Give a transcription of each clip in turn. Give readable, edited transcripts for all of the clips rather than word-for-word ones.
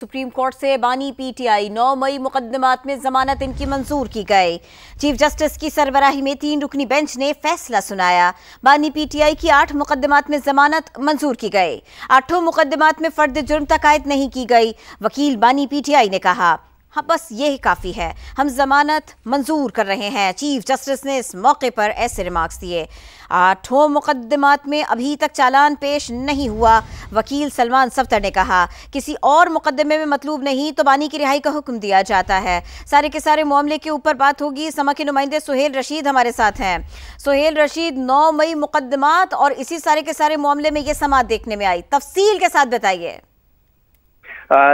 Supreme court से बानी PTI 9 मई मुकदमात में जमानत इनकी मंजूर की गई। चीफ जस्टिस की सरबराही में 3 रुकनी बेंच ने फैसला सुनाया। बानी पीटीआई की 8 मुकदमात में जमानत मंजूर की गई। 8 मुकदमात में फर्द जुर्म तक आयद नहीं की गई। वकील बानी पीटीआई ने कहा, हाँ बस यही काफ़ी है, हम जमानत मंजूर कर रहे हैं। चीफ जस्टिस ने इस मौके पर ऐसे रिमार्क्स दिए। 8 मुकदमात में अभी तक चालान पेश नहीं हुआ। वकील सलमान सफ्तर ने कहा, किसी और मुकदमे में मतलूब नहीं तो बानी की रिहाई का हुक्म दिया जाता है। सारे के सारे मामले के ऊपर बात होगी। समा के नुमाइंदे सुहेल रशीद हमारे साथ हैं। सुहेल रशीद, 9 मई मुकदमात और इसी सारे के सारे मामले में ये समाअत देखने में आई, तफसील के साथ बताइए।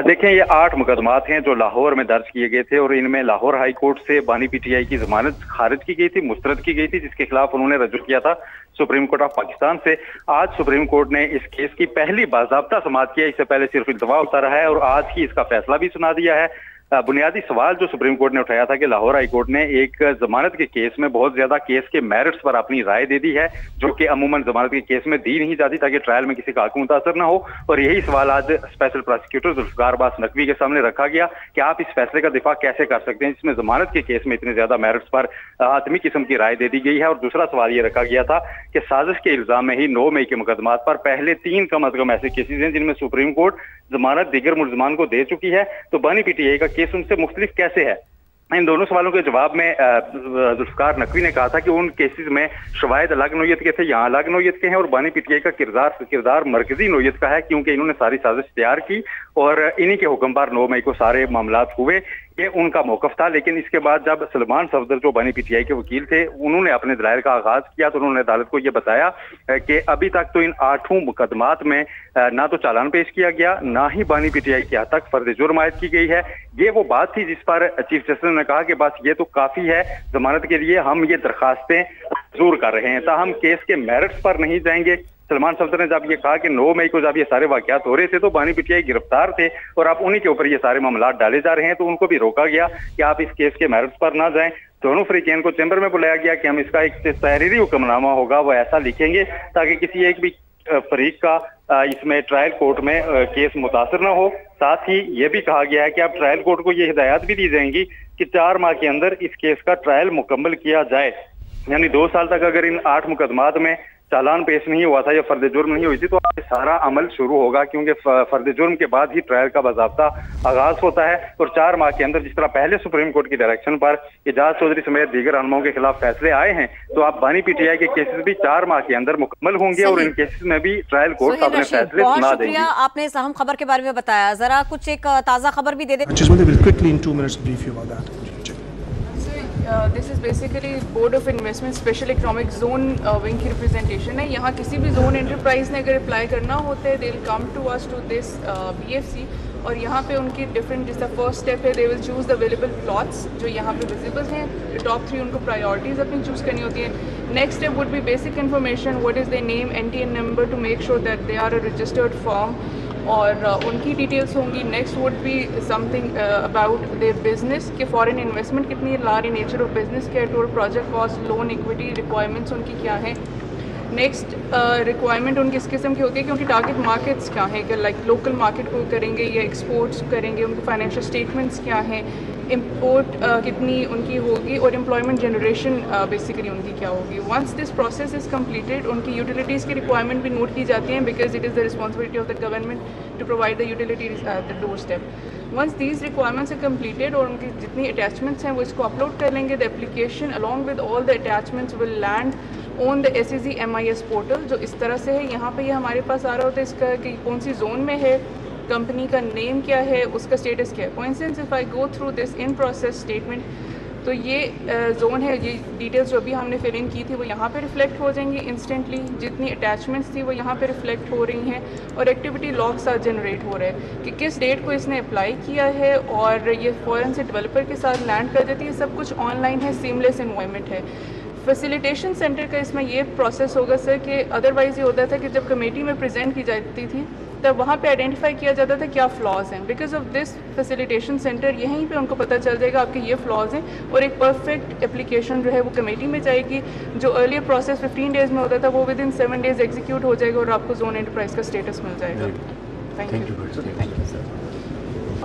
देखें, ये 8 मुकदमात हैं जो लाहौर में दर्ज किए गए थे और इनमें लाहौर हाई कोर्ट से बानी पीटीआई की जमानत खारिज की गई थी, मुस्तरद की गई थी, जिसके खिलाफ उन्होंने रजू किया था सुप्रीम कोर्ट ऑफ पाकिस्तान से। आज सुप्रीम कोर्ट ने इस केस की पहली बाज़ाब्ता समाअत किया। इससे पहले सिर्फ इल्तवा होता रहा है और आज ही इसका फैसला भी सुना दिया है। बुनियादी सवाल जो सुप्रीम कोर्ट ने उठाया था कि लाहौर हाई कोर्ट ने एक जमानत के केस में बहुत ज्यादा केस के मेरिट्स पर अपनी राय दे दी है, जो कि अमूमन जमानत के केस में दी नहीं जाती ताकि ट्रायल में किसी का हक मुतासर ना हो। और यही सवाल आज स्पेशल प्रोसिक्यूटर जुल्फिकार अब्बास नकवी के सामने रखा गया कि आप इस फैसले का दिफा कैसे कर सकते हैं जिसमें जमानत के केस में इतने ज्यादा मेरिट्स पर आदमी किस्म की राय दे दी गई है। और दूसरा सवाल ये रखा गया था कि साजिश के इल्जाम में ही 9 मई के मुकदमात पर पहले 3 कम अज कम ऐसे केसेज हैं जिनमें सुप्रीम कोर्ट जमानत दीगर मुल्ज़मान को दे चुकी है, तो बानी पीटीआई का केस उनसे मुख्तलिफ कैसे है? इन दोनों सवालों के जवाब में जुल्फिकार नकवी ने कहा था कि उन केसेस में शवाहिद अलग नौयत के थे, यहाँ अलग नौयत के हैं और बानी पीटीआई का किरदार मरकजी नौयत का है, क्योंकि इन्होंने सारी साजिश तैयार की और इन्हीं के हुक्म पर 9 मई को सारे मामलात हुए। ये उनका मौकफ था। लेकिन इसके बाद जब सलमान सफदर जो बानी पीटीआई के वकील थे, उन्होंने अपने दलाइल का आगाज किया तो उन्होंने अदालत को यह बताया कि अभी तक तो इन 8 मुकदमात में ना तो चालान पेश किया गया, ना ही बानी पीटीआई के हद तक फर्द जुर्म आयद की गई है। ये वो बात थी जिस पर चीफ जस्टिस ने कहा कि बस ये तो काफी है जमानत के लिए, हम ये दरखास्तें मंजूर कर रहे हैं, ताहम केस के मेरिट्स पर नहीं जाएंगे। सलमान सफदर ने जब ये कहा कि 9 मई को जब ये सारे वाकयात हो रहे थे तो बानी पीटीआई गिरफ्तार थे और अब उन्हीं के ऊपर ये सारे मामलात डाले जा रहे हैं, तो उनको भी रोका गया कि आप इस केस के मेरिट्स पर ना जाएं। दोनों फरीकैन को चैम्बर में बुलाया गया कि हम इसका एक तहरीरी हुक्मनामा होगा वो ऐसा लिखेंगे ताकि किसी एक भी फरीक का इसमें ट्रायल कोर्ट में केस मुतासर ना हो। साथ ही ये भी कहा गया है कि अब ट्रायल कोर्ट को ये हिदायत भी दी जाएंगी कि 4 माह के अंदर इस केस का ट्रायल मुकम्मल किया जाए। यानी 2 साल तक अगर इन 8 मुकदमात में चालान पेश नहीं हुआ था या फर्द जुर्म नहीं हुई थी तो सारा अमल शुरू होगा, क्योंकि फर्द जुर्म के बाद ही ट्रायल का बाज़ाब्ता आगाज होता है। और 4 माह के अंदर जिस तरह पहले सुप्रीम कोर्ट की डायरेक्शन पर एजाज चौधरी समेत दीगर रहनुमाओं के खिलाफ फैसले आए हैं, तो आप बानी पीटीआई के केसेस भी 4 माह के अंदर मुकम्मल होंगे और इन केसेस में भी ट्रायल कोर्ट अपने फैसले सुना देंगे। आपने इस अहम खबर के बारे में बताया, जरा कुछ एक ताज़ा खबर भी दे दे। This is basically board of investment special economic zone wing की रिप्रेजेंटेशन है। यहाँ किसी भी जोन एंटरप्राइज ने अगर अप्लाई करना होता है, they will come to us to this BFC और यहाँ पे उनकी डिफरेंट, जिसका फर्स्ट स्टेप है they will choose the available plots जो यहाँ पे विजिबल हैं। टॉप 3 उनको प्रायोरिटीज़ अपनी चूज़ करनी होती है। Next step would be basic information, what is their name, NTN number to make sure that they are a registered firm और उनकी डिटेल्स होंगी। Next would be something about their business कि foreign investment कितनी ला रही, nature of business क्या है, total project cost, loan, equity requirements उनकी क्या है। नेक्स्ट रिक्वायरमेंट उनकी इस किस्म की होती है कि उनकी टारगेट मार्केट्स क्या हैं, कि लाइक लोकल मार्केट को करेंगे या एक्सपोर्ट्स करेंगे, उनके फाइनेंशियल स्टेटमेंट्स क्या हैं, इंपोर्ट कितनी उनकी होगी और एम्प्लॉयमेंट जनरेशन बेसिकली उनकी क्या होगी। Once this process is completed उनकी यूटिलिटीज़ की रिक्वायरमेंट भी नोट की जाती हैं, because it is the responsibility of the government to provide the utilities at the doorstep. Once these requirements are completed और उनकी जितनी अटैचमेंट्स हैं वो इसको अपलोड कर लेंगे, the application along with all the attachments will land on the SEZ MIS portal, जो इस तरह से है। यहाँ पे ये हमारे पास आ रहा होता है इसका कि कौन सी जोन में है, कंपनी का नेम क्या है, उसका स्टेटस क्या है। For instance if I go through this in process statement, तो ये जोन है, ये डिटेल्स जो भी हमने फिल इन की थी वो यहाँ पे रिफ्लेक्ट हो जाएंगी इंस्टेंटली। जितनी अटैचमेंट्स थी वो यहाँ पे रिफ्लेक्ट हो रही हैं और एक्टिविटी लॉग साथ जनरेट हो रहा है कि किस डेट को इसने अप्लाई किया है और ये फ़ौरन से डेवलपर के साथ लैंड कर देती है। सब कुछ ऑनलाइन है, सीमलेस इन्वायरमेंट है। फैसिलिटेशन सेंटर का इसमें ये प्रोसेस होगा सर कि अदरवाइज़ ये होता था कि जब कमेटी में प्रेजेंट की जाती थी तब वहाँ पे आइडेंटिफाई किया जाता था क्या फ्लॉज हैं। Because of this facilitation centre यहीं पे उनको पता चल जाएगा आपके ये फ्लॉज हैं और एक परफेक्ट एप्लीकेशन जो है वो कमेटी में जाएगी। जो अर्लियर प्रोसेस 15 डेज़ में होता था वो विद इन 7 डेज़ एग्जीक्यूट हो जाएगा और आपको जोन एंटरप्राइज का स्टेटस मिल जाएगा। Thank you sir.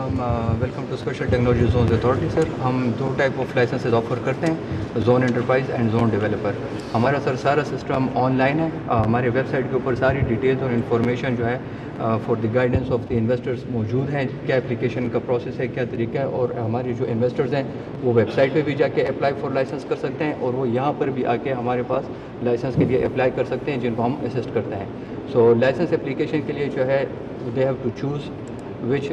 Welcome to special technology zones authority sir. ہم 2 ٹائپ آف لائسنسز آفر کرتے ہیں, zone enterprise and zone developer. ہمارا سر سارا سسٹم آن لائن ہے. ہمارے ویب سائٹ کے اوپر ساری ڈیٹیلز اور انفارمیشن جو ہے for the guidance of the investors موجود ہیں. کیا اپلیکیشن کا پروسیس ہے, کیا طریقہ ہے, اور ہمارے جو انویسٹرز ہیں وہ ویب سائٹ پہ بھی جا کے اپلائی فار لائسنس کر سکتے ہیں, اور وہ یہاں پر بھی آ کے ہمارے پاس لائسنس کے لیے اپلائی کر سکتے ہیں, جن کو ہم اسسٹ کرتے ہیں. سو لائسنس اپلیکیشن کے لیے جو ہے they have to choose which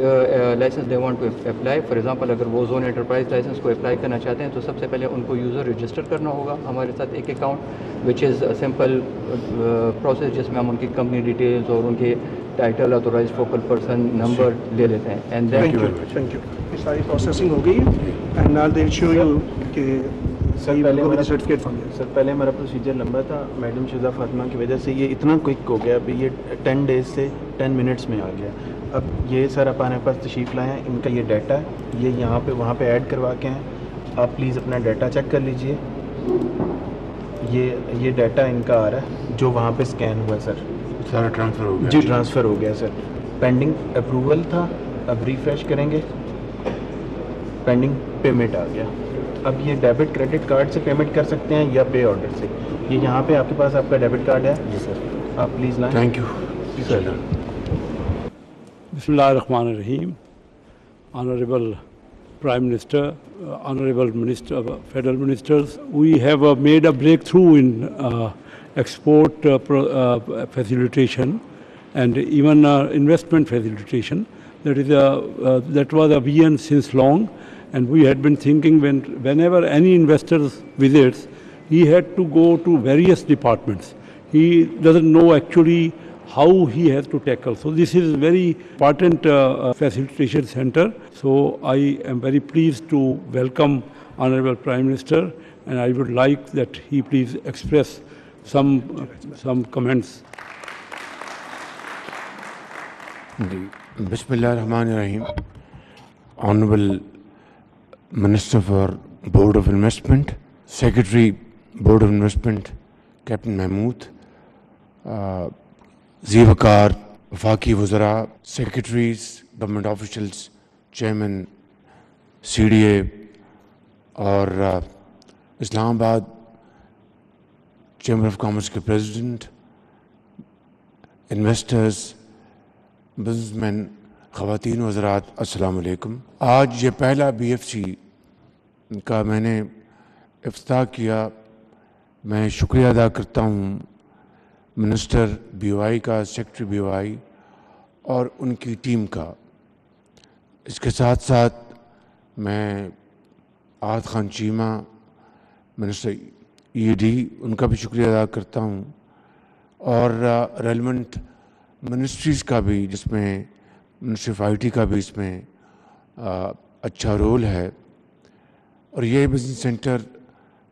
license they want to apply. For example, اگر وہ زون انٹرپرائز لائسنس کو اپلائی کرنا چاہتے ہیں تو سب سے پہلے ان کو یوزر رجسٹر کرنا ہوگا ہمارے ساتھ ایک account, which is simple process جس میں ہم ان کی کمپنی ڈیٹیلز اور ان کے title, authorize focal person, number لے لیتے ہیں. And thank you. یہ ساری پروسیسنگ ہو گئی and now they will show you کہ سر پہلے ہمارا پروسیجر لمبا تھا. میڈم شزا فاطمہ کی وجہ سے یہ اتنا کوئک ہو گیا, ابھی یہ 10 days سے 10 minutes میں آ گیا. اب یہ سر آپ ہمارے پاس تشریف لائے ہیں, ان کا یہ ڈیٹا ہے, یہ یہاں پہ وہاں پہ ایڈ کروا کے ہیں. آپ پلیز اپنا ڈیٹا چیک کر لیجئے. یہ ڈیٹا ان کا آ رہا ہے جو وہاں پہ اسکین ہوا ہے سر. سارا ٹرانسفر ہو گیا؟ جی ٹرانسفر ہو گیا سر. پینڈنگ اپروول تھا, اب ریفریش کریں گے, پینڈنگ پیمنٹ آ گیا. اب یہ ڈیبٹ کریڈٹ کارڈ سے پیمنٹ کر سکتے ہیں یا پے آرڈر سے. یہ یہاں پہ آپ کے پاس آپ کا ڈیبٹ کارڈ ہے؟ جی سر, آپ پلیز لائیں. Thank you sir. بسم اللہ الرحمن الرحیم. Honorable Prime Minister, Honorable Minister, Federal Ministers, we have made a breakthrough in export facilitation and even investment facilitation. That was a vision since long, and we had been thinking whenever any investor visits, he had to go to various departments. He doesn't know actually how he has to tackle. So this is very important facilitation center. So I am very pleased to welcome Honorable Prime Minister, and I would like that he please express some comments. بسم اللہ الرحمن الرحیم. Honorable Minister for Board of Investment, Secretary Board of Investment Captain Mahmood, زیوکار, وفاقی وزراء, secretaries, government officials, chairman C D A اور Islamabad chamber of commerce کے president, investors, businessmen, خواتین و حضرات, السلام علیکم. آج یہ پہلا بی ایف سی کا میں نے افتتاح کیا. میں شکریہ ادا کرتا ہوں منسٹر بی او آئی کا, سیکرٹری بی او آئی اور ان کی ٹیم کا. اس کے ساتھ ساتھ میں Ahad Khan Cheema, minister E D, ان کا بھی شکریہ ادا کرتا ہوں, اور ریلیونٹ منسٹریز کا بھی, جس میں منسٹری آف آئی ٹی کا بھی اس میں اچھا رول ہے. اور یہ بزنس سینٹر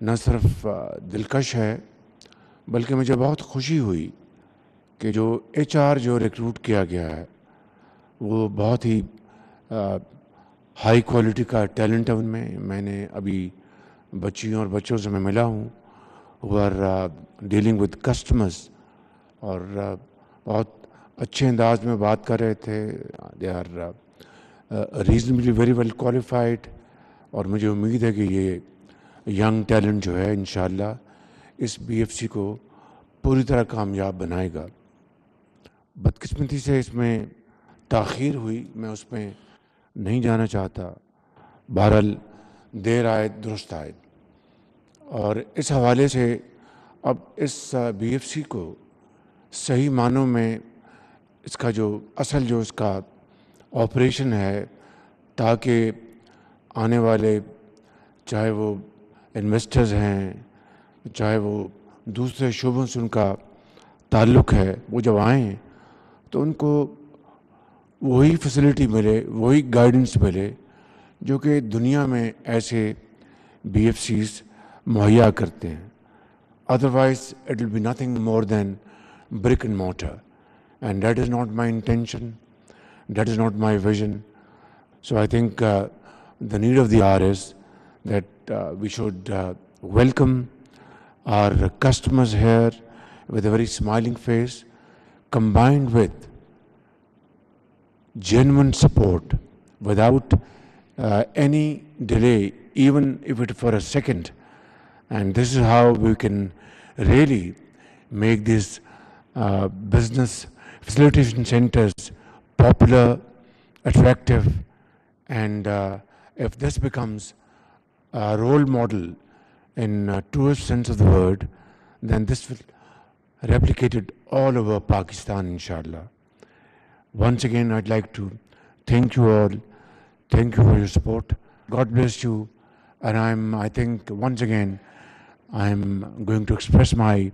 نہ صرف دلکش ہے بلکہ مجھے بہت خوشی ہوئی کہ جو ایچ آر جو ریکروٹ کیا گیا ہے وہ بہت ہی ہائی کوالٹی کا ٹیلنٹ ہے ان میں. میں نے ابھی بچیوں اور بچوں سے میں ملا ہوں, who are dealing with customers, اور بہت اچھے انداز میں بات کر رہے تھے. they are reasonably very well qualified, اور مجھے امید ہے کہ یہ ینگ ٹیلنٹ جو ہے انشاءاللہ اس بی ایف سی کو پوری طرح کامیاب بنائے گا. بدقسمتی سے اس میں تاخیر ہوئی, میں اس میں نہیں جانا چاہتا. بہرحال دیر آئے درست آئے, اور اس حوالے سے اب اس بی ایف سی کو صحیح معنوں میں اس کا جو اصل جو اس کا آپریشن ہے, تاکہ آنے والے چاہے وہ انویسٹرز ہیں, چاہے وہ دوسرے شعبوں سے ان کا تعلق ہے, وہ جب آئیں تو ان کو وہی فیسلٹی ملے, وہی گائیڈنس ملے جو کہ دنیا میں ایسے بی ایف سیز مہیا کرتے ہیں. Otherwise it will be nothing more than brick and mortar, and that is not my intention, that is not my vision. So I think the need of the hour is that we should welcome our customers here with a very smiling face, combined with genuine support without any delay, even if it for a second. And this is how we can really make these business facilitation centers popular, attractive, and if this becomes a role model in truest sense of the word, then this will replicate it all over Pakistan, inshallah. Once again, I'd like to thank you all. Thank you for your support. God bless you. And I think once again, I'm going to express my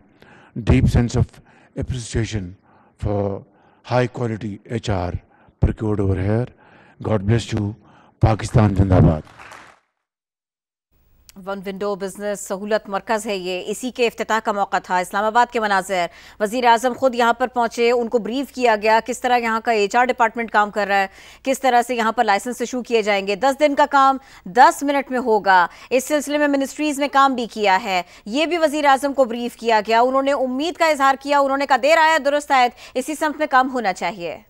deep sense of appreciation for high quality HR procured over here. God bless you. Pakistan Zindabad. One window business सहूलत मरकज है ये, इसी के इफ्तिताह का मौका था। इस्लामाबाद के मनाज़िर, वज़ीर आज़म खुद यहाँ पर पहुँचे, उनको ब्रीफ किया गया किस तरह यहाँ का HR डिपार्टमेंट काम कर रहा है, किस तरह से यहाँ पर लाइसेंस इशू किए जाएंगे। 10 दिन का काम 10 मिनट में होगा। इस सिलसिले में मिनिस्ट्रीज़ ने काम भी किया है, ये भी वज़ीर आज़म को ब्रीफ किया गया। उन्होंने उम्मीद का इजहार किया, उन्होंने कहा देर आया दुरुस्त आयत, इसी समत में काम होना चाहिए।